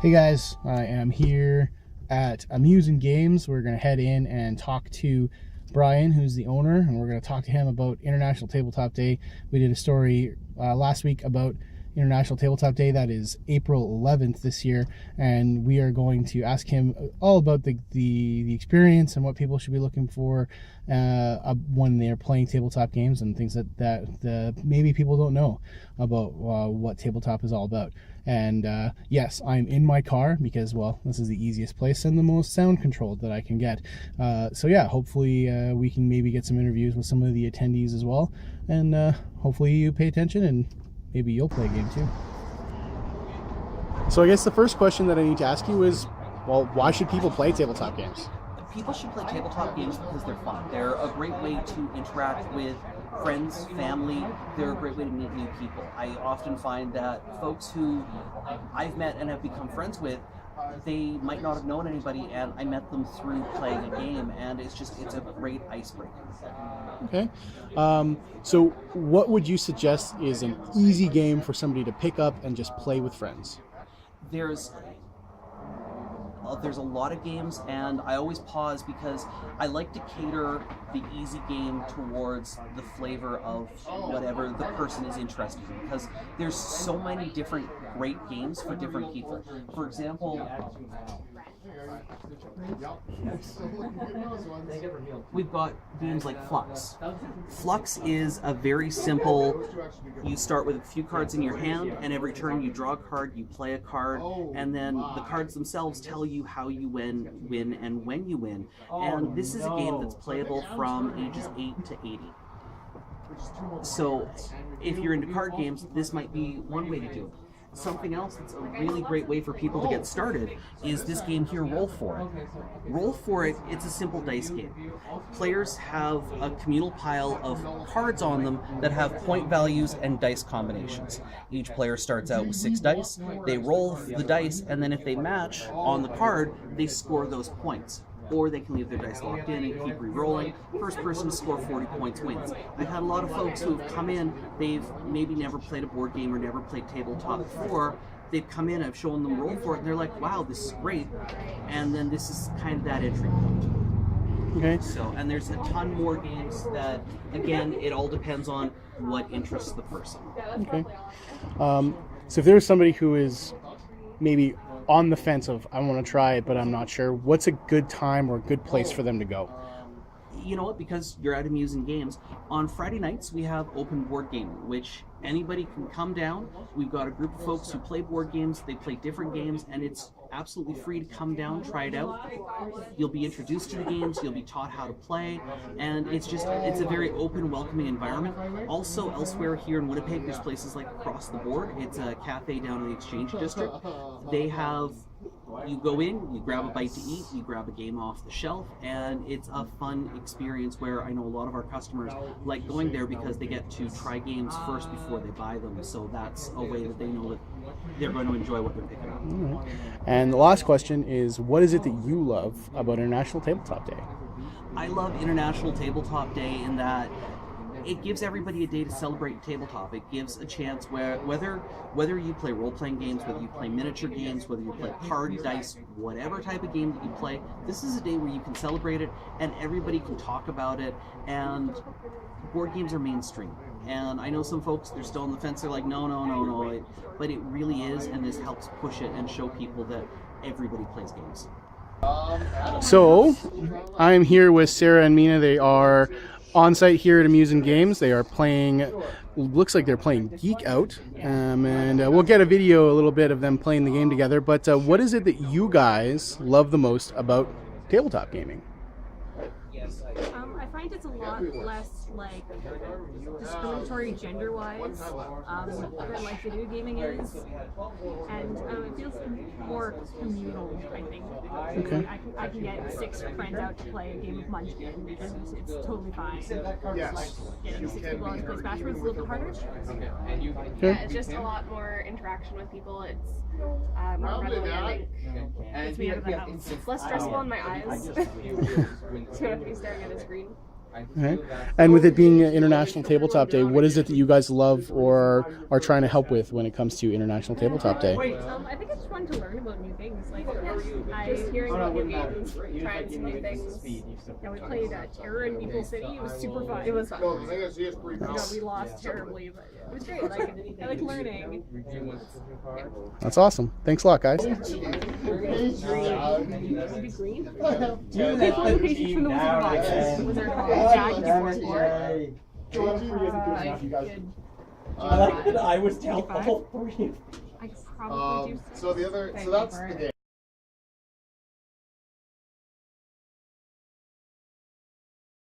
Hey guys, I am here at Amusing Games. We're going to head in and talk to Brian, who's the owner, and we're going to talk to him about International Tabletop Day. We did a story last week about International Tabletop Day. That is April 11th this year, and we are going to ask him all about the experience and what people should be looking for when they're playing tabletop games and things that maybe people don't know about what tabletop is all about. And yes, I'm in my car because, well, this is the easiest place and the most sound controlled that I can get. So yeah, hopefully we can maybe get some interviews with some of the attendees as well, and hopefully you pay attention and maybe you'll play a game too. So I guess the first question that I need to ask you is, well, why should people play tabletop games? People should play tabletop games because they're fun. They're a great way to interact with friends, family. They're a great way to meet new people. I often find that folks who I've met and have become friends with, they might not have known anybody, and I met them through playing a game, and it's a great icebreaker. Okay. So what would you suggest is an easy game for somebody to pick up and just play with friends? There's a lot of games, and I always pause because I like to cater the easy game towards the flavor of whatever the person is interested in, because there's so many different great games for different people. For example, we've got games like Flux. Flux is a very simple, you start with a few cards in your hand, and every turn you draw a card, you play a card, and then the cards themselves tell you how you win and when you win. And this is a game that's playable from ages 8 to 80. So if you're into card games, this might be one way to do it. Something else that's a really great way for people to get started is this game here, Roll For It. Roll For It, it's a simple dice game. Players have a communal pile of cards on them that have point values and dice combinations. Each player starts out with 6 dice, they roll the dice, and then if they match on the card, they score those points. Or they can leave their dice locked in and keep re-rolling. First person to score 40 points wins. I've had a lot of folks who have come in, they've maybe never played a board game or never played tabletop before. They've come in, I've shown them Roll For It, and they're like, wow, this is great. And then this is kind of that entry point. Okay. So, and there's a ton more games that, again, it all depends on what interests the person. Okay. So if there's somebody who is maybe on the fence of, I want to try it, but I'm not sure, what's a good time or a good place for them to go? You know what, because you're at Amusing Games, on Friday nights we have open board gaming, which anybody can come down. We've got a group of folks who play board games, they play different games, and it's absolutely free to come down, try it out. You'll be introduced to the games, you'll be taught how to play, and it's a very open, welcoming environment. Also, elsewhere here in Winnipeg, there's places like Across the Board. It's a cafe down in the Exchange District. They have, you go in, you grab a bite to eat, you grab a game off the shelf, and it's a fun experience where I know a lot of our customers like going there because they get to try games first before they buy them, so that's a way that they know that they're going to enjoy what they're picking up. All right. And the last question is, what is it that you love about International Tabletop Day? I love International Tabletop Day in that it gives everybody a day to celebrate tabletop. It gives a chance where whether you play role-playing games, whether you play miniature games, whether you play card, dice, whatever type of game that you play, this is a day where you can celebrate it and everybody can talk about it, and board games are mainstream. And I know some folks, they're still on the fence, they're like, no, but it really is, and this helps push it and show people that everybody plays games. So, I'm here with Sarah and Mina. They are on site here at Amusing Games. They are playing, looks like they're playing Geek Out, and we'll get a video a little bit of them playing the game together. But what is it that you guys love the most about tabletop gaming? I find it's a lot less like discriminatory gender-wise than like video gaming is, and it feels more communal, I think. Okay. I can get 6 friends out to play a game of Munchkin, and it's totally fine. Yes. Getting 6 people out to play Smash Bros is a little bit harder. Yeah, it's just a lot more interaction with people. It's more friendly, I think. Gets me out of the house. It's less stressful on my eyes. So I have to be staring at a screen. Okay. And with it being International Tabletop Day, what is it that you guys love or are trying to help with when it comes to International Tabletop Day? I think it's fun to learn about new things. Like Just hearing about new games, trying some new things. Yeah, we played Terror in Evil City. It was super fun. It was fun. We lost terribly, but it was great. I like learning. That's awesome. Thanks a lot, guys. Would be green. Take locations from the Wizard of Oz. Wizard of Oz. Jack before. I like that I was down all 3. I probably do. So that's the day.